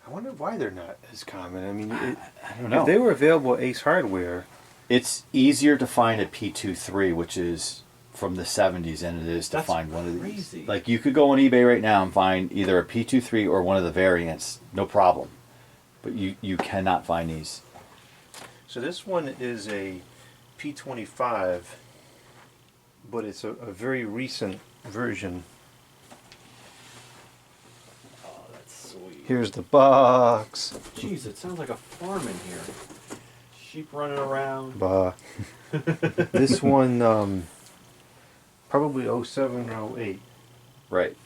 I wonder why they're not as common. I mean, I don't know. if they were available at Ace Hardware, It's easier to find a P23, which is from the 70s, than it is to That's find one of crazy. these. Like, you could go on eBay right now and find either a P23 or one of the variants, no problem. But you cannot find these. so this one is a P25, but it's a very recent version. Oh, that's sweet. Here's the box. Jeez, it sounds like a farm in here. Sheep running around. Bah. This one, probably 07 or 08. Right.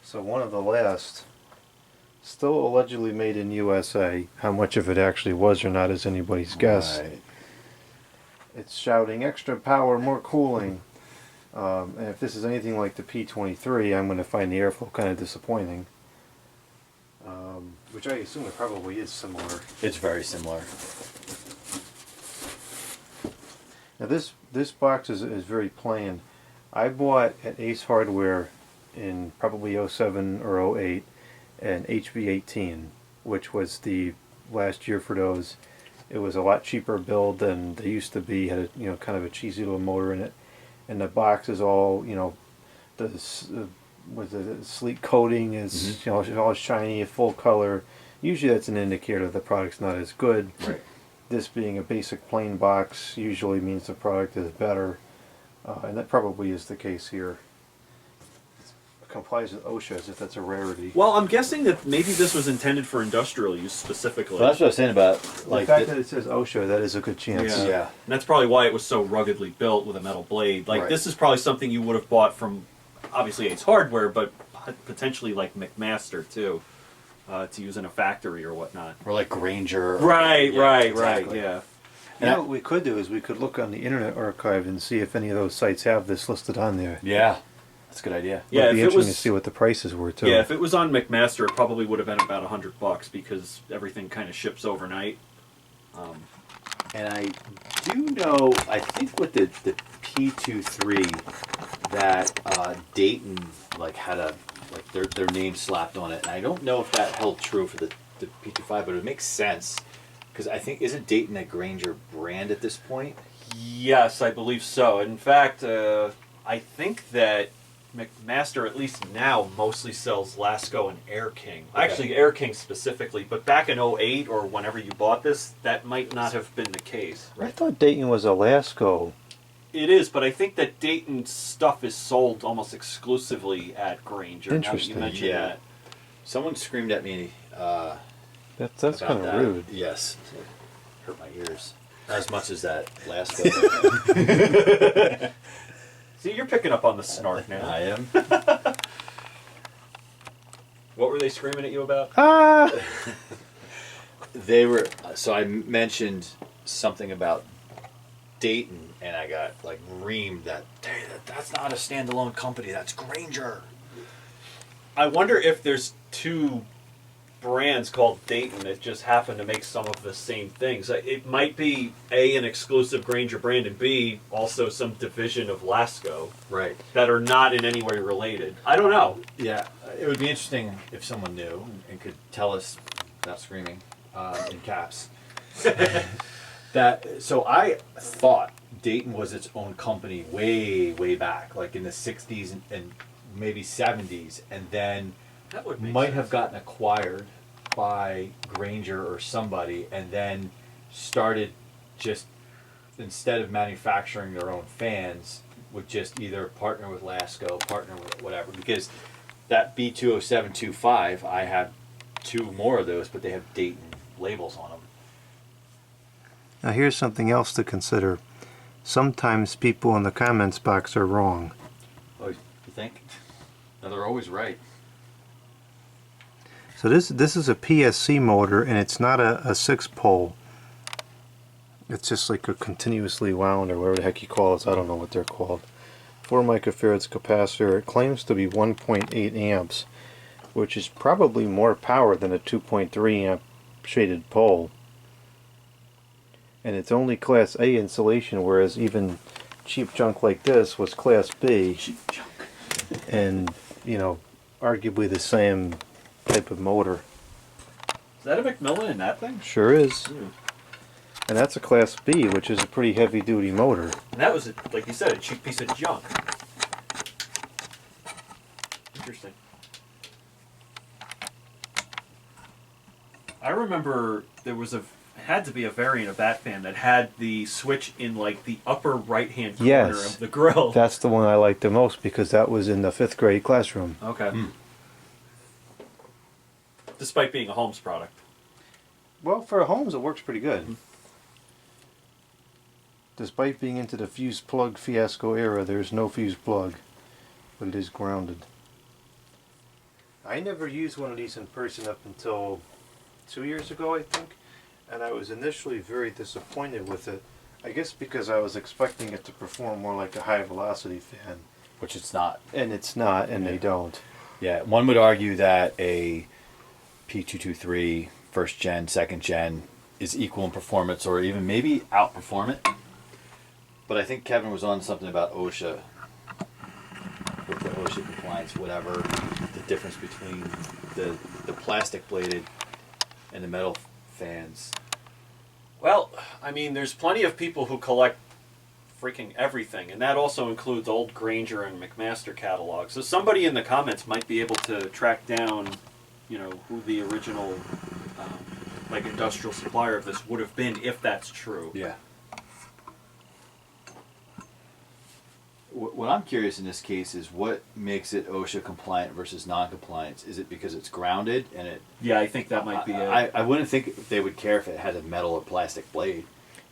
So one of the last. Still allegedly made in USA. How much of it actually was or not is anybody's guess. Right. It's shouting extra power, more cooling. And if this is anything like the P23, I'm going to find the airflow kind of disappointing. Which I assume it probably is similar. It's very similar. Now this box is very plain. I bought at Ace Hardware in probably 07 or 08 an HB18, which was the last year for those. It was a lot cheaper build than they used to be. Had a kind of a cheesy little motor in it, and the box is all with the sleek coating is all shiny, full color. Usually that's an indicator the product's not as good. Right. This being a basic plain box usually means the product is better, and that probably is the case here. It complies with OSHA as if that's a rarity. Well, I'm guessing that maybe this was intended for industrial use specifically. Well, that's what I was saying about The fact that it says OSHA, that is a good chance. Yeah. And that's probably why it was so ruggedly built with a metal blade. Like, Right. this is probably something you would have bought from, obviously, Ace Hardware, but potentially like McMaster, too, to use in a factory or whatnot. Or like Granger. Right, Yeah, right, exactly. right, yeah. You know what we could do is we could look on the Internet Archive and see if any of those sites have this listed on there. Yeah. That's a good idea. Yeah, It'd be if it interesting was- to see what the prices were too. Yeah, if it was on McMaster, it probably would have been about $100 because everything kind of ships overnight. And I do know, I think with the P23 that Dayton like had a like their name slapped on it. And I don't know if that held true for the P25, but it makes sense because I think isn't Dayton a Granger brand at this point? Yes, I believe so. In fact, I think that McMaster, at least now, mostly sells Lasco and Air King. Okay. Actually, Air King specifically. But back in 08 or whenever you bought this, that might not have been the case. I thought Dayton was a Lasco. It is, but I think that Dayton's stuff is sold almost exclusively at Granger. Interesting. Now that you mention Yeah. that. Someone screamed at me. That's about kind of that. rude. Yes, hurt my ears as much as that last. See, you're picking up on the snark now. I am. What were they screaming at you about? Ah! They were. So I mentioned something about Dayton, and I got like reamed that hey, that's not a standalone company. That's Granger. I wonder if there's two brands called Dayton that just happen to make some of the same things. It might be A, an exclusive Granger brand, and B, also some division of Lasco Right. that are not in any way related. I don't know. Yeah. It would be interesting if someone knew and could tell us without screaming in caps. So I thought Dayton was its own company way back, like in the 60s and maybe 70s, and then That would make might sense. have gotten acquired by Granger or somebody, and then started just, instead of manufacturing their own fans, would just either partner with Lasco, partner with whatever. Because that B20725, I have two more of those, but they have Dayton labels on them. Now here's something else to consider. Sometimes people in the comments box are wrong. Oh, you think? No, they're always right. So this is a PSC motor, and it's not a 6-pole. It's just like a continuously wound, or whatever the heck you call it. I don't know what they're called. 4 microfarads capacitor. It claims to be 1.8 amps, which is probably more power than a 2.3 amp shaded pole. And it's only Class A insulation, whereas even cheap junk like this was Class B. Cheap junk. And, arguably the same type of motor. Is that a McMillan in that thing? Sure is. Ooh. And that's a Class B, which is a pretty heavy duty motor. And that was, like you said, a cheap piece of junk. Interesting. I remember there was had to be a variant of that fan that had the switch in like the upper right hand corner Yes. of the grill. That's the one I liked the most because that was in the 5th grade classroom. Okay. Despite being a Holmes product. Well, for homes, it works pretty good. Despite being into the fuse plug fiasco era, there's no fuse plug, but it is grounded. I never used one of these in person up until 2 years ago, I think, and I was initially very disappointed with it. I guess because I was expecting it to perform more like a high velocity fan, Which it's not. and it's not, and they don't. Yeah, one would argue that a P223 first gen, second gen is equal in performance or even maybe outperform it. But I think Kevin was on something about OSHA, with the OSHA compliance, whatever, the difference between the plastic bladed and the metal fans. Well, I mean, there's plenty of people who collect freaking everything, and that also includes old Granger and McMaster catalogs. So somebody in the comments might be able to track down, you know, who the original, like, industrial supplier of this would have been, if that's true. Yeah. What I'm curious in this case is what makes it OSHA compliant versus non-compliance. Is it because it's grounded and it? Yeah, I think that might be it. I wouldn't think they would care if it had a metal or plastic blade.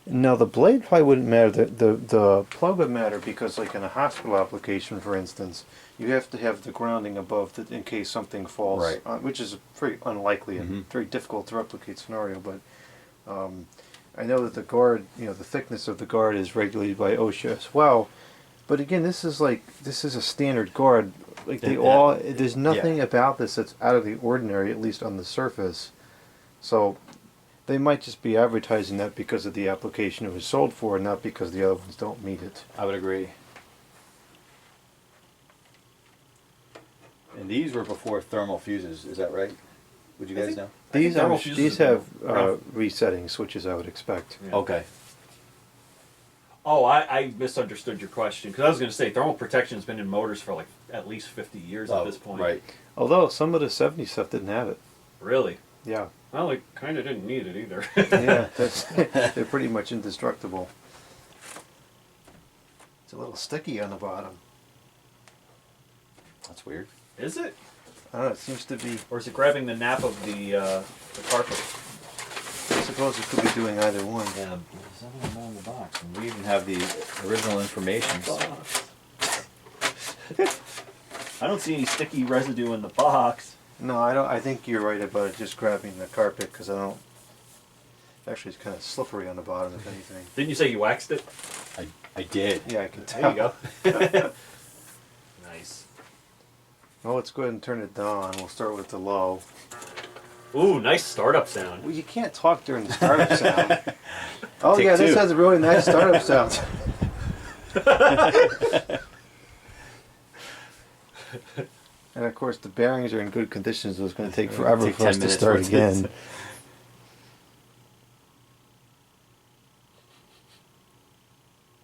No, the blade probably wouldn't matter. The plug would matter because, like in a hospital application, for instance, you have to have the grounding above in case something falls, Right. Which is a very unlikely and very difficult to replicate scenario. But I know that the guard, the thickness of the guard is regulated by OSHA as well. But again, this is a standard guard. Like there's nothing about this that's out of the ordinary, at least on the surface. So they might just be advertising that because of the application it was sold for, not because the other ones don't meet it. I would agree. And these were before thermal fuses, is that right? Would you guys know? These thermal fuses these have have been around. resetting switches, I would expect. Yeah. Okay. Oh, I misunderstood your question, because I was going to say thermal protection has been in motors for like at least 50 years at this point. Right. Although some of the '70s stuff didn't have it. Really? Yeah. Well, they kind of didn't need it either. Yeah, they're pretty much indestructible. It's a little sticky on the bottom. That's weird. Is it? I don't know, it seems to be. Or is it grabbing the nap of the carpet? I suppose it could be doing either one. Yeah, there's nothing more in the box. And we even have the original information. I don't see any sticky residue in the box. No, I don't. I think you're right about it just grabbing the carpet because I don't. Actually, it's kind of slippery on the bottom, if anything. Didn't you say you waxed it? I did. Yeah, I can tell. There you go. Nice. Well, let's go ahead and turn it down. We'll start with the low. Ooh, nice startup sound. Well, you can't talk during the startup sound. Oh Take yeah, this two. has a really nice startup sound. And of course, the bearings are in good condition, so it's going to take forever Take for 10 us to minutes start for this. again.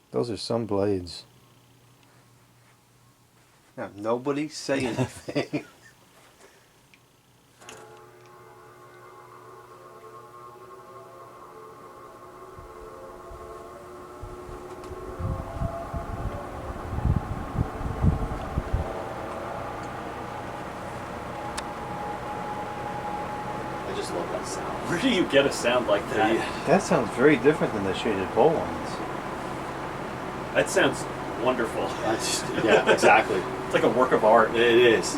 Those are some blades. Now, nobody say anything. I just love that sound. Where do you get a sound like that? That sounds very different than the shaded bowl ones. That sounds wonderful. Yeah, exactly. It's like a work of art. It is.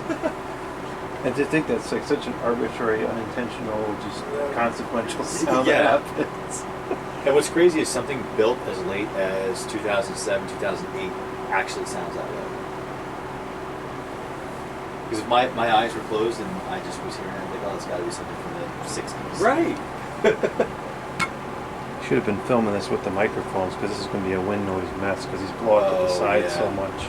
And to think that's like such an arbitrary, unintentional, just consequential sound Yeah. that happens. And what's crazy is something built as late as 2007, 2008 actually sounds that way. Because if my eyes were closed and I just was hearing it, I'm like, oh, it's got to be something from the 60s. Right. Should have been filming this with the microphones because this is going to be a wind noise mess because he's blowing up the Oh, sides yeah. so much.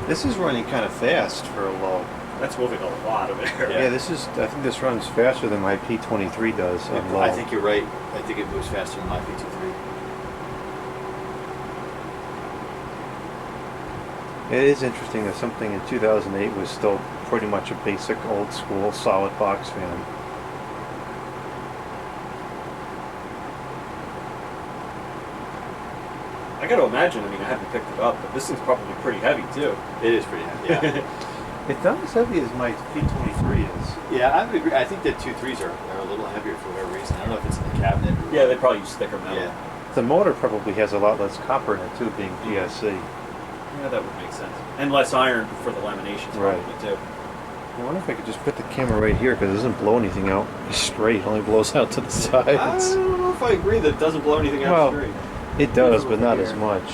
This is running kind of fast for a low. That's moving a lot of air. Yeah, this is. I think this runs faster than my P25 does on low. I think you're right. I think it moves faster than my P25. It is interesting that something in 2008 was still pretty much a basic old school solid box fan. I got to imagine. I mean, I haven't picked it up, but this thing's probably pretty heavy too. It is pretty heavy. Yeah. It's not as heavy as my P25 is. Yeah, I would agree. I think the 2.3s are a little heavier for whatever reason. I don't know if it's in the cabinet. Or Yeah, they probably use thicker metal. Yeah. The motor probably has a lot less copper in it too, being PSC. Yeah, that would make sense. And less iron for the laminations, Right. probably too. I wonder if I could just put the camera right here because it doesn't blow anything out. It's straight, it only blows out to the I sides. don't know if I agree that it doesn't blow anything out Well, straight. It does, Over but not here. as much.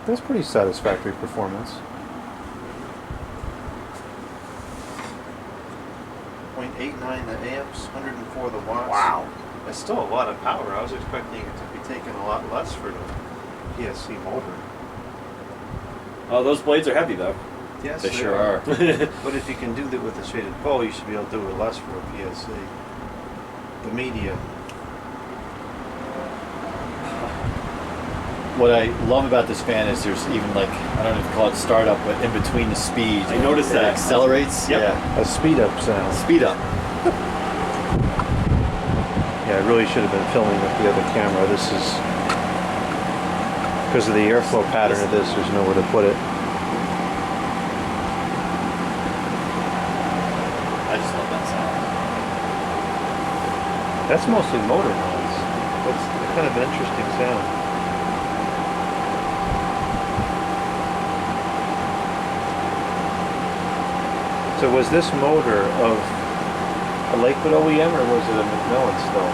That's pretty satisfactory performance. 0.89 the amps, 104 the watts. Wow. That's still a lot of power. I was expecting it to be taking a lot less for the PSC motor. Oh, those blades are heavy though. Yes, They sure are. But if you can do that with the shaded pole, you should be able to do it less for a PSC. The media. What I love about this fan is there's even like, I don't know if you call it startup, but in between the speeds. I noticed it that. accelerates. Yep. Yeah. A speed up sound. Speed up. Yeah, I really should have been filming with the other camera. This is because of the airflow pattern of this. There's nowhere to put it. I just love that sound. That's mostly motor noise. That's kind of an interesting sound. So was this motor of a Lakewood OEM or was it a McMillan still?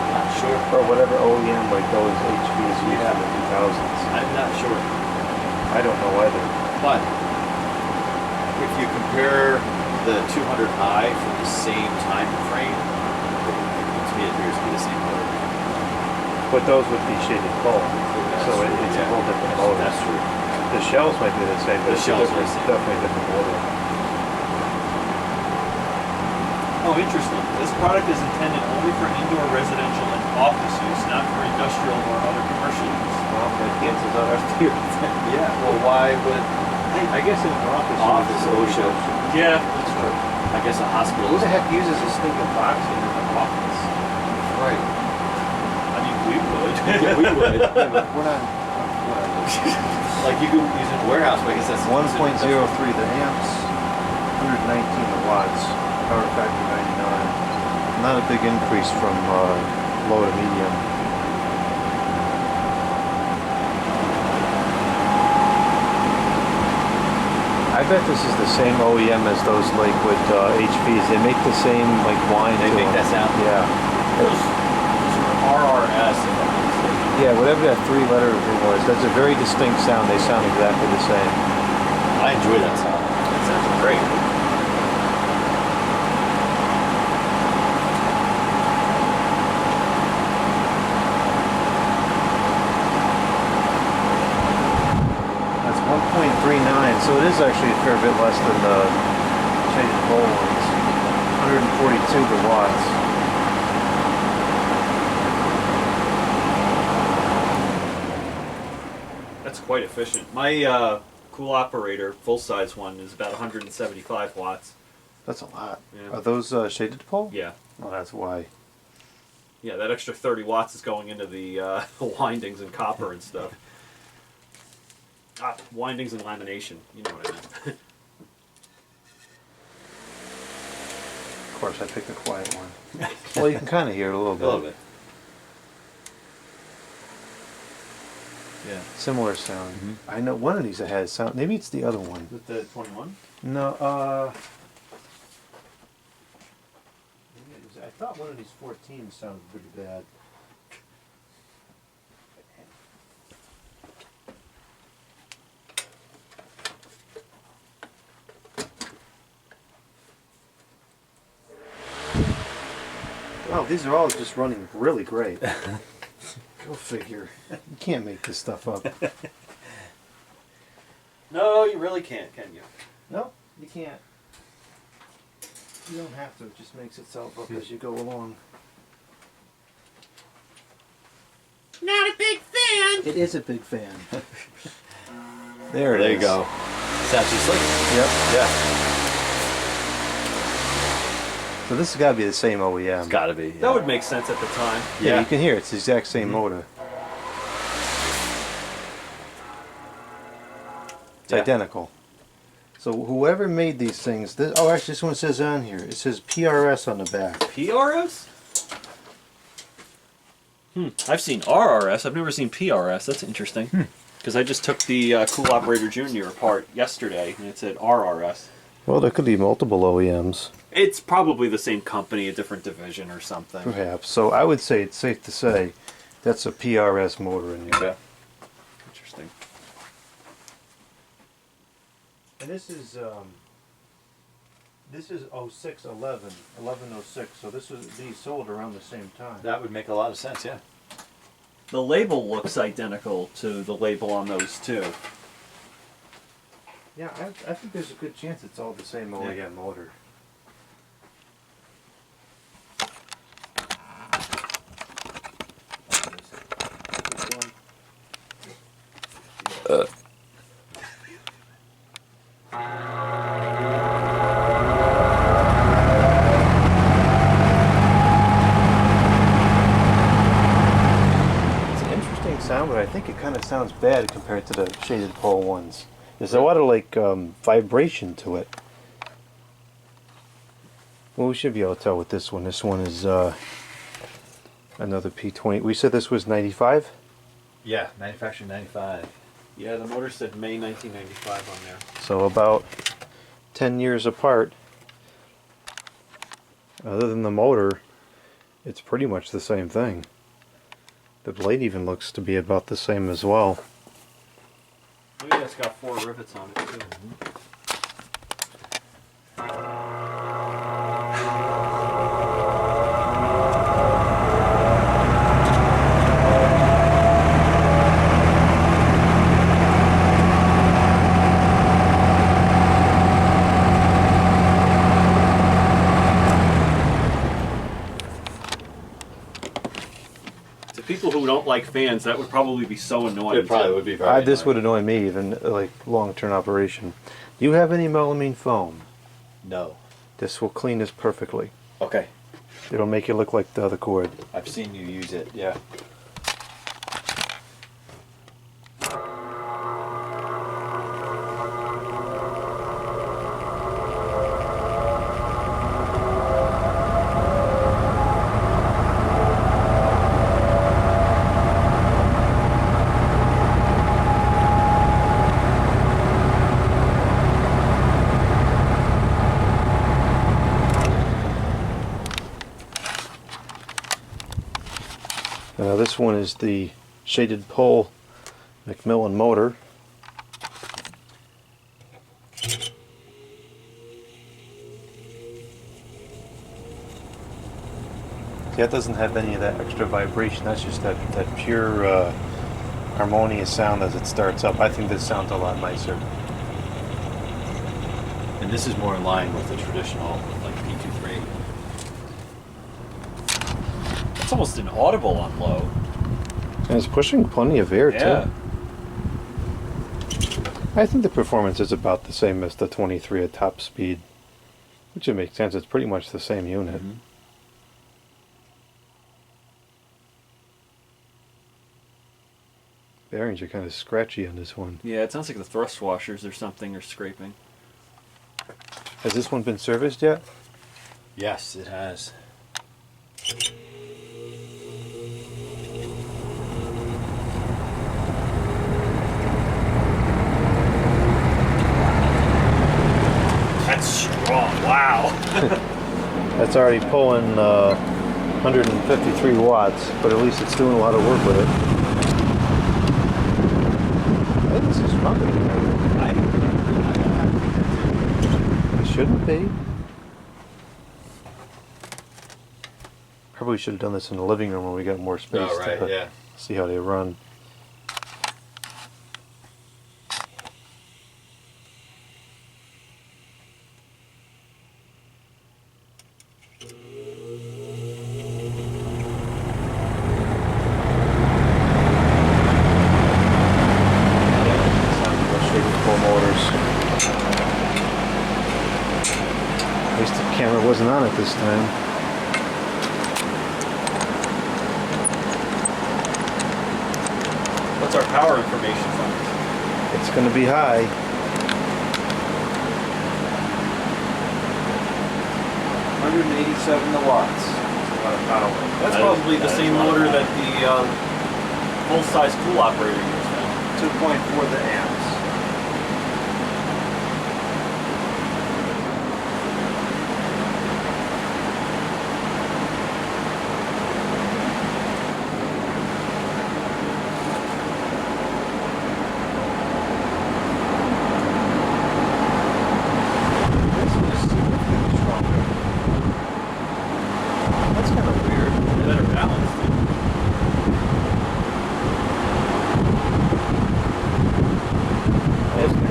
Not sure. Or whatever OEM like those HVs used Yeah. in the 2000s. I'm not sure. I don't know either. But if you compare the 200i from the same time frame, to me it appears to be the same motor. But those would be shaded pole. So it's a whole different motor. That's true. The shells might be the same, but The it's a shells are different, the same. definitely a different motor. Oh, interesting. This product is intended only for indoor residential and office use, not for industrial or other commercial use. Well, that cancels out our theory. Yeah, well why would I guess in an office. Office, you would OSHA. Yeah, that's true. I guess a hospital Who the heck uses a stinking box in an office? Right. I mean, we would. Yeah, we would. Yeah, but we're not. Like you could use it in a warehouse, but I guess that's 1.03 the amps, 119 the watts, power factor 99. Not a big increase from low to medium. I bet this is the same OEM as those Lakewood HVs. They make the same like whine. They to make them. that sound? Yeah. Those are RRS, if I'm not mistaken. Yeah, whatever that three-letter thing was, that's a very distinct sound. They sound exactly the same. I enjoy that sound. That sounds great. That's 1.39, so it is actually a fair bit less than the shaded pole ones. 142 the watts. That's quite efficient. My cool operator, full-size one, is about 175 watts. That's a lot. Yeah. Are those shaded pole? Yeah. Well, that's why. Yeah, that extra 30 watts is going into the windings and copper and stuff. Windings and lamination. You know what I meant. Of course, I picked a quiet one. Well, you can kind of hear it a little A bit. little bit. Yeah. Similar sound. I know one of these that has sound. Maybe it's the other one. With the 21? No, I thought one of these 14 sounded pretty bad. Oh, No, these are all just running really great. Go figure. You can't make this stuff up. No, you really can't, can you? No, you can't. You don't have to. It just makes itself up as you go along. Not a big fan. It is a big fan. There it you is. go. Sounds just like Yep. yeah. So this has got to be the same OEM. It's got to be. Yeah. That would make sense at the time. Yeah, you can hear it's the exact same motor. It's Yeah. identical. So whoever made these things, actually this one says on here. It says PRS on the back. PRS? I've seen RRS. I've never seen PRS. That's interesting. Because I just took the Cool Operator Junior apart yesterday, and it said RRS. Well, there could be multiple OEMs, It's probably the same company, a different division or something. perhaps. So I would say it's safe to say that's a PRS motor in there. Yeah. Interesting. And this is 06 1106. So this was these sold around the same time. That would make a lot of sense. Yeah. The label looks identical to the label on those two. Yeah, I think there's a good chance it's all the same OEM motor. It's an interesting sound, but I think it kind of sounds bad compared to the shaded pole ones. There's a lot of like vibration to it. Well, we should be able to tell with this one. This one is another P20. We said this was 95? Yeah. Manufactured 95. Yeah, the motor said May 1995 on there. So about 10 years apart. Other than the motor, it's pretty much the same thing. The blade even looks to be about the same as well. Oh yeah, it's got 4 rivets on it too. To people who don't like fans, that would probably be so annoying. It probably too. would be very. This would annoying. annoy me even like long-term operation. Do you have any melamine foam? No. This will clean this perfectly. Okay. It'll make it look like the other cord. I've seen you use it. Yeah. Now this one is the shaded pole McMillan motor. See, that doesn't have any of that extra vibration. That's just that pure harmonious sound as it starts up. I think this sounds a lot nicer. And this is more in line with the traditional like P23. It's almost inaudible on low. And it's pushing plenty of air Yeah. too. I think the performance is about the same as the 23 at top speed, which would make sense. It's pretty much the same unit. Bearings are kind of scratchy on this one. Yeah, it sounds like the thrust washers or something are scraping. Has this one been serviced yet? Yes, it has. That's strong. Wow. That's already pulling 153 watts, but at least it's doing a lot of work with it. I think this is probably it shouldn't be. Probably should have done this in the living room when we got more space Oh, right, to yeah. see how they run. At least the camera wasn't on it this time. What's our power information on this? It's going to be high. 187 watts. That's a lot of power. That's That is- probably the that is same a lot of motor power. that the full-size cool operator used. 2.4 the amps. This one is significantly stronger. That's kind of weird. Better balanced.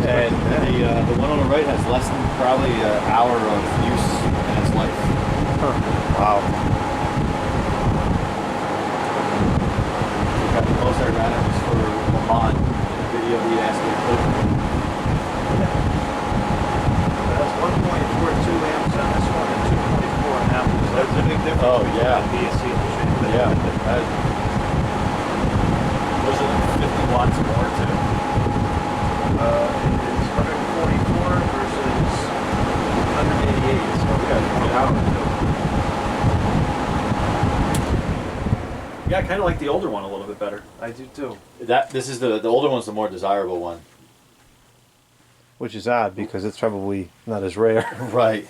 And the one on the right has less than probably an hour of use in its life. Huh. Wow. We got the most I ran it was for Lamont in a video he asked me to put. That's 1.42 amps on this one and 2.4 amps. That's a big difference. Oh, yeah. between the BSC machine. Yeah. Those are like 50 watts more too. It's 144 versus 188. So we got 20 hours. Yeah, I kind of like the older one a little bit better. I do too. This is the older one's the more desirable one. Which is odd because it's probably not as rare. Right.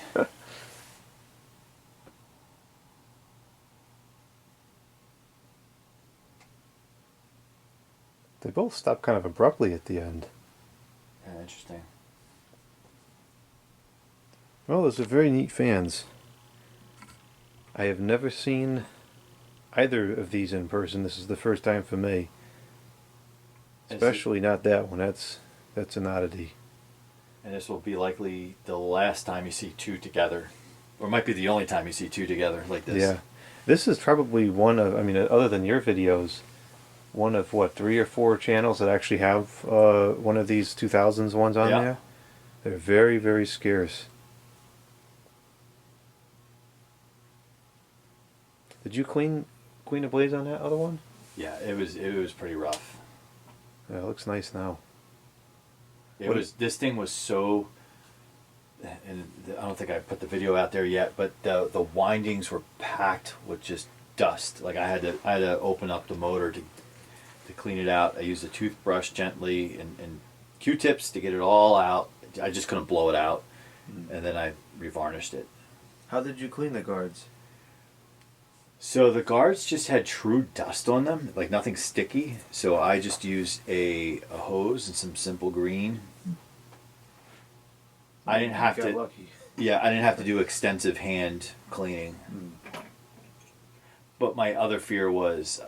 They both stop kind of abruptly at the end. Yeah, interesting. Well, those are very neat fans. I have never seen either of these in person. This is the first time for me. Especially not that one. That's an oddity. And this will be likely the last time you see two together. Or it might be the only time you see two together like this. Yeah. This is probably one of, I mean, other than your videos, one of what, 3 or 4 channels that actually have one of these 2000s ones on Yeah. there. They're very, very scarce. Did you clean the blades on that other one? Yeah, it was pretty rough. Yeah, it looks nice now. This thing was so, and I don't think I put the video out there yet, but the windings were packed with just dust. Like I had to open up the motor to clean it out. I used a toothbrush gently and Q-tips to get it all out. I just couldn't blow it out, and then I revarnished it. How did you clean the guards? So the guards just had true dust on them, like nothing sticky. So I just used a hose and some simple green. I didn't have Got to. lucky. Yeah, I didn't have to do extensive hand cleaning. But my other fear was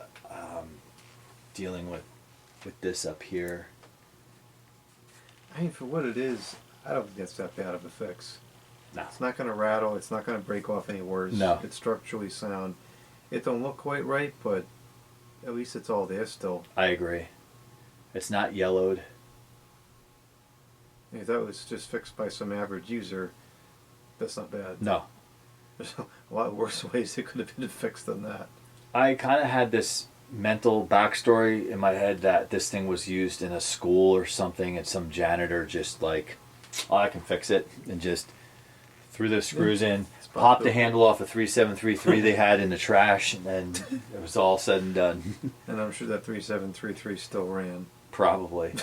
dealing with this up here. I mean, for what it is, I don't think that's that bad of a fix. No. It's not going to rattle. It's not going to break off any worse. No. It's structurally sound. It don't look quite right, but at least it's all there still. I agree. It's not yellowed. If that was just fixed by some average user, that's not bad. No. There's a lot worse ways it could have been fixed than that. I kind of had this mental backstory in my head that this thing was used in a school or something, and some janitor just like, oh, I can fix it, and just threw those screws in, popped the handle off a 3733 they had in the trash, and then it was all said and done. And I'm sure that 3733 still ran. Probably.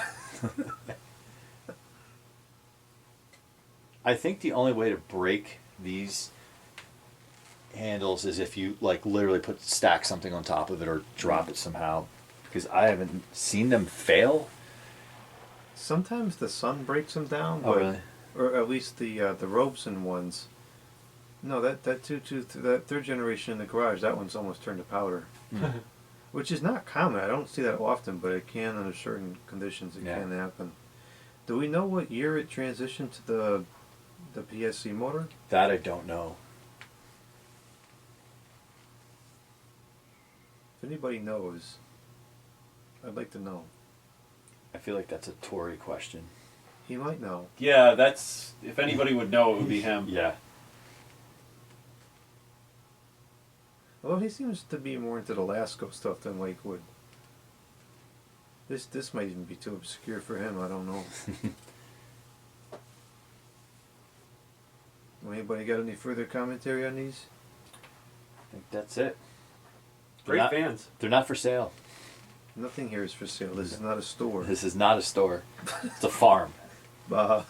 I think the only way to break these handles is if you like literally stack something on top of it or drop it somehow, because I haven't seen them fail. Sometimes the sun breaks them down. Oh, but, really? Or at least the Robeson ones. No, that that third generation in the garage, that one's almost turned to powder. Which is not common. I don't see that often, but it can under certain conditions. It Yeah. can happen. Do we know what year it transitioned to the PSC motor? That I don't know. If anybody knows, I'd like to know. I feel like that's a Tory question. He might know. Yeah, that's if anybody would know, it would be him. Yeah. Although he seems to be more into the Lasco stuff than Lakewood. This might even be too obscure for him. I don't know. Anybody got any further commentary on these? I think that's it. Great not- fans. They're not for sale. Nothing here is for sale. This is not a store. This is not a store. It's a farm. Bah.